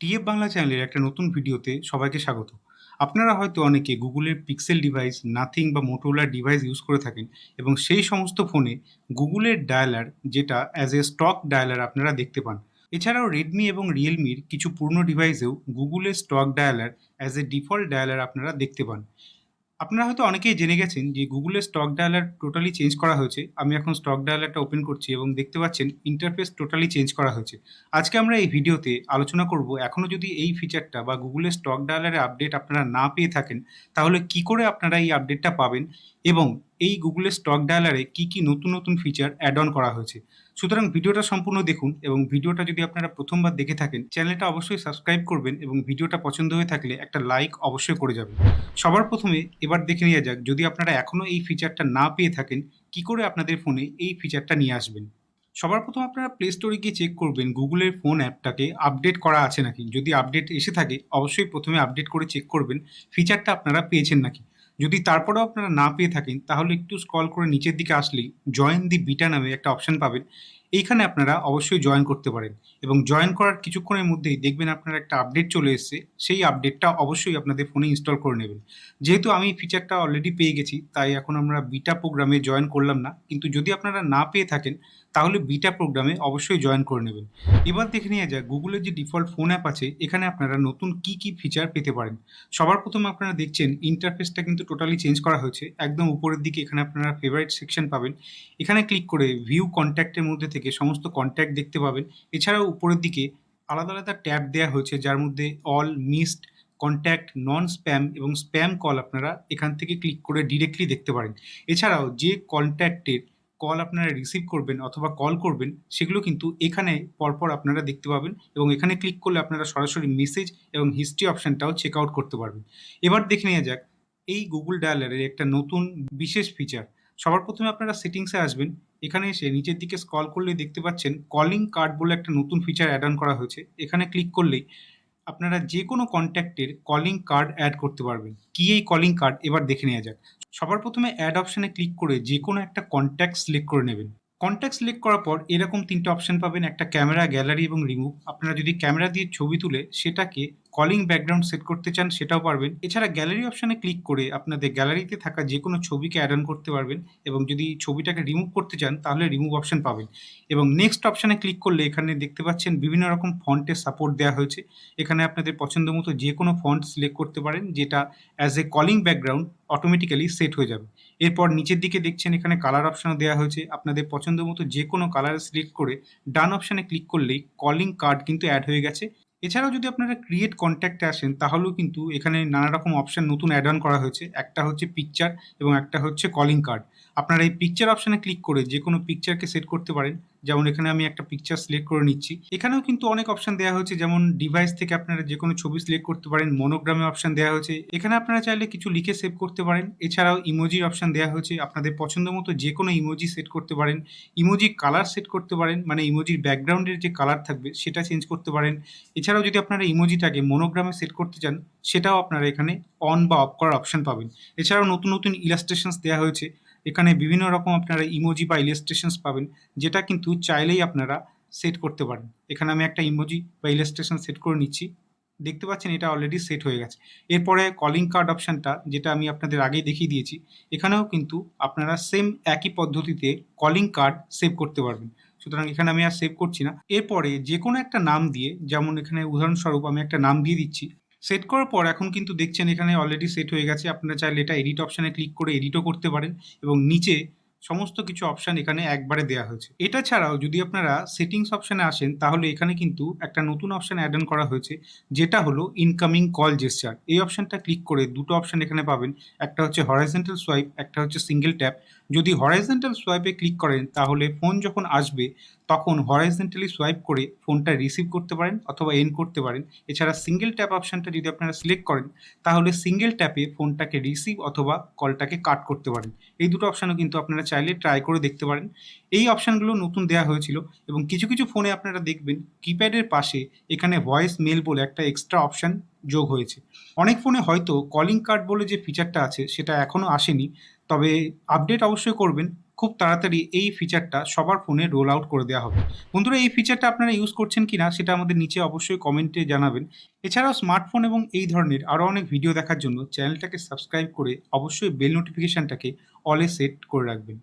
TF Bangla চ্যানেলের একটা নতুন ভিডিওতে সবাইকে স্বাগত। আপনারা হয়তো অনেকে গুগলের পিক্সেল ডিভাইস, নাথিং বা মোটোরোলার ডিভাইস ইউজ করে থাকেন এবং সেই সমস্ত ফোনে গুগলের ডায়ালার যেটা অ্যাজ এ স্টক ডায়ালার আপনারা দেখতে পান। এছাড়াও রেডমি এবং রিয়েলমির কিছু পুরনো ডিভাইসেও গুগলের stock dialler as a default dialler আপনারা দেখতে পান। আপনারা হয়তো অনেকেই জেনে গেছেন যে গুগলের স্টক ডায়ালার টোটালি চেঞ্জ করা হয়েছে। আমি এখন স্টক ডায়ালারটা ওপেন করছি এবং দেখতে পাচ্ছেন ইন্টারফেস টোটালি চেঞ্জ করা হয়েছে। আজকে আমরা এই ভিডিওতে আলোচনা করব এখনো যদি এই ফিচারটা বা গুগলের স্টক ডায়ালারের আপডেট আপনারা না পেয়ে থাকেন, তাহলে কি করে আপনারা এই আপডেটটা পাবেন এবং এই গুগলের স্টক ডায়ালারে কি নতুন ফিচার অ্যাড অন করা হয়েছে। সুতরাং ভিডিওটা সম্পূর্ণ দেখুন এবং ভিডিওটা যদি আপনারা প্রথমবার দেখে থাকেন, চ্যানেলটা অবশ্যই সাবস্ক্রাইব করবেন এবং ভিডিওটা পছন্দ হয়ে থাকলে একটা লাইক অবশ্যই করে যাবেন। সবার প্রথমে এবার দেখে নেওয়া যাক, যদি আপনারা এখনো এই ফিচারটা না পেয়ে থাকেন, কি করে আপনাদের ফোনে এই ফিচারটা নিয়ে আসবেন। সবার প্রথম আপনারা প্লে স্টোরে গিয়ে চেক করবেন গুগলের ফোন অ্যাপটাকে আপডেট করা আছে নাকি। যদি আপডেট এসে থাকে অবশ্যই প্রথমে আপডেট করে চেক করবেন ফিচারটা আপনারা পেয়েছেন নাকি। যদি তারপরেও আপনারা না পেয়ে থাকেন তাহলে একটু স্ক্রল করে নিচের দিকে আসলেই জয়েন দি বিটা নামে একটা অপশন পাবেন। এইখানে আপনারা অবশ্যই জয়েন করতে পারেন এবং জয়েন করার কিছুক্ষণের মধ্যেই দেখবেন আপনার একটা আপডেট চলে এসেছে। সেই আপডেটটা অবশ্যই আপনাদের ফোনে ইনস্টল করে নেবেন। যেহেতু আমি ফিচারটা অলরেডি পেয়ে গেছি তাই এখন আমরা বিটা প্রোগ্রামে জয়েন করলাম না, কিন্তু যদি আপনারা না পেয়ে থাকেন তাহলে বিটা প্রোগ্রামে অবশ্যই জয়েন করে নেবেন। এবার দেখে নেওয়া যাক গুগলের যে ডিফল্ট ফোন অ্যাপ আছে এখানে আপনারা নতুন কি ফিচার পেতে পারেন। সবার প্রথমে আপনারা দেখছেন ইন্টারফেসটা কিন্তু টোটালি চেঞ্জ করা হয়েছে। একদম উপরের দিকে এখানে আপনারা ফেভারিট সেকশন পাবেন। এখানে ক্লিক করে ভিউ কন্ট্যাক্টের মধ্যে থেকে সমস্ত কন্ট্যাক্ট দেখতে পাবেন। এছাড়াও উপরের দিকে আলাদা ট্যাব দেওয়া হয়েছে যার মধ্যে অল, মিসড, কন্ট্যাক্ট, নন স্প্যাম এবং স্প্যাম কল আপনারা এখান থেকে ক্লিক করে ডিরেক্টলি দেখতে পারেন। এছাড়াও যে কন্ট্যাক্টের কল আপনারা রিসিভ করবেন অথবা কল করবেন সেগুলো কিন্তু এখানে পরপর আপনারা দেখতে পাবেন এবং এখানে ক্লিক করলে আপনারা সরাসরি মেসেজ এবং হিস্ট্রি অপশনটাও চেক আউট করতে পারবেন। এবার দেখে নেওয়া যাক এই গুগল ডায়ালারের একটা নতুন বিশেষ ফিচার। সবার প্রথমে আপনারা সেটিংসে আসবেন। এখানে এসে নিচের দিকে স্ক্রল করলে দেখতে পাচ্ছেন কলিং কার্ড বলে একটা নতুন ফিচার অ্যাড অন করা হয়েছে। এখানে ক্লিক করলেই আপনারা যে কোনো কন্ট্যাক্টের কলিং কার্ড অ্যাড করতে পারবেন। কি এই কলিং কার্ড এবার দেখে নেওয়া যাক। সবার প্রথমে অ্যাড অপশনে ক্লিক করে যে কোনো একটা কন্ট্যাক্ট সিলেক্ট করে নেবেন। কন্ট্যাক্ট সিলেক্ট করার পর এরকম তিনটে অপশন পাবেন, একটা ক্যামেরা, গ্যালারি এবং রিমুভ। আপনারা যদি ক্যামেরা দিয়ে ছবি তুলে সেটাকে কলিং ব্যাকগ্রাউন্ড সেট করতে চান সেটাও পারবেন। এছাড়া গ্যালারি অপশনে ক্লিক করে আপনাদের গ্যালারিতে থাকা যে কোনো ছবিকে অ্যাড অন করতে পারবেন এবং যদি ছবিটাকে রিমুভ করতে চান তাহলে রিমুভ অপশন পাবেন। এবং নেক্সট অপশনে ক্লিক করলে এখানে দেখতে পাচ্ছেন বিভিন্ন রকম ফন্টের সাপোর্ট দেওয়া হয়েছে। এখানে আপনাদের পছন্দ মতো যে কোনো ফন্ট সিলেক্ট করতে পারেন যেটা as a calling background automatically set হয়ে যাবে। এরপর নিচের দিকে দেখছেন এখানে কালার অপশনও দেওয়া হয়েছে। আপনাদের পছন্দ মতো যে কোনো কালার সিলেক্ট করে ডান অপশনে ক্লিক করলেই কলিং কার্ড কিন্তু অ্যাড হয়ে গেছে। এছাড়াও যদি আপনারা ক্রিয়েট কন্ট্যাক্টে আসেন তাহলেও কিন্তু এখানে নানা রকম অপশন নতুন অ্যাড অন করা হয়েছে। একটা হচ্ছে পিকচার এবং একটা হচ্ছে কলিং কার্ড। আপনারা এই পিকচার অপশনে ক্লিক করে যে কোনো পিকচারকে সেট করতে পারেন। যেমন এখানে আমি একটা পিকচার সিলেক্ট করে নিচ্ছি। এখানেও কিন্তু অনেক অপশন দেওয়া হয়েছে, যেমন ডিভাইস থেকে আপনারা যে কোনো ছবি সিলেক্ট করতে পারেন। মনোগ্রামে অপশন দেওয়া হয়েছে, এখানে আপনারা চাইলে কিছু লিখে সেভ করতে পারেন। এছাড়াও ইমোজির অপশন দেওয়া হয়েছে, আপনাদের পছন্দ মতো যে কোনো ইমোজি সেট করতে পারেন। ইমোজি কালার সেট করতে পারেন, মানে ইমোজির ব্যাকগ্রাউন্ডের যে কালার থাকবে সেটা চেঞ্জ করতে পারেন। এছাড়াও যদি আপনারা ইমোজিটাকে মনোগ্রামে সেট করতে চান সেটাও আপনারা এখানে অন বা অফ করার অপশন পাবেন। এছাড়াও নতুন ইলাস্ট্রেশনস দেওয়া হয়েছে। এখানে বিভিন্ন রকম আপনারা ইমোজি বা ইলাস্ট্রেশনস পাবেন যেটা কিন্তু চাইলেই আপনারা সেট করতে পারেন। এখানে আমি একটা ইমোজি বা ইলাস্ট্রেশন সেট করে নিচ্ছি। দেখতে পাচ্ছেন এটা অলরেডি সেট হয়ে গেছে। এরপরে কলিং কার্ড অপশনটা যেটা আমি আপনাদের আগেই দেখিয়ে দিয়েছি, এখানেও কিন্তু আপনারা সেম একই পদ্ধতিতে কলিং কার্ড সেভ করতে পারবেন। সুতরাং এখানে আমি আর সেভ করছি না। এরপরে যে কোনো একটা নাম দিয়ে, যেমন এখানে উদাহরণস্বরূপ আমি একটা নাম দিয়ে দিচ্ছি। সেট করার পর এখন কিন্তু দেখছেন এখানে অলরেডি সেট হয়ে গেছে। আপনারা চাইলে এটা এডিট অপশনে ক্লিক করে এডিটও করতে পারেন এবং নিচে সমস্ত কিছু অপশন এখানে একবারে দেওয়া হয়েছে। এটা ছাড়াও যদি আপনারা সেটিংস অপশনে আসেন তাহলে এখানে কিন্তু একটা নতুন অপশন অ্যাড অন করা হয়েছে যেটা হলো ইনকামিং কল জেস্চার। এই অপশনটা ক্লিক করে দুটো অপশন এখানে পাবেন, একটা হচ্ছে হরাইজন্টাল সোয়াইপ, একটা হচ্ছে সিঙ্গেল ট্যাপ। যদি হরাইজন্টাল সোয়াইপে ক্লিক করেন তাহলে ফোন যখন আসবে তখন হরাইজন্টালি সোয়াইপ করে ফোনটা রিসিভ করতে পারেন অথবা এন্ড করতে পারেন। এছাড়া সিঙ্গেল ট্যাপ অপশনটা যদি আপনারা সিলেক্ট করেন তাহলে সিঙ্গেল ট্যাপে ফোনটাকে রিসিভ অথবা কলটাকে কাট করতে পারেন। এই দুটো অপশানও কিন্তু আপনারা চাইলে ট্রাই করে দেখতে পারেন। এই অপশানগুলো নতুন দেওয়া হয়েছিল এবং কিছু ফোনে আপনারা দেখবেন কিপ্যাডের পাশে এখানে ভয়েস মেল বলে একটা এক্সট্রা অপশান যোগ হয়েছে। অনেক ফোনে হয়তো কলিং কার্ড বলে যে ফিচারটা আছে সেটা এখনও আসেনি, তবে আপডেট অবশ্যই করবেন। খুব তাড়াতাড়ি এই ফিচারটা সবার ফোনে রোল আউট করে দেওয়া হবে। বন্ধুরা, এই ফিচারটা আপনারা ইউজ করছেন কিনা সেটা আমাদের নিচে অবশ্যই কমেন্টে জানাবেন। এছাড়াও স্মার্টফোন এবং এই ধরনের আরও অনেক ভিডিও দেখার জন্য চ্যানেলটাকে সাবস্ক্রাইব করে অবশ্যই বেল নোটিফিকেশানটাকে অলে সেট করে রাখবেন।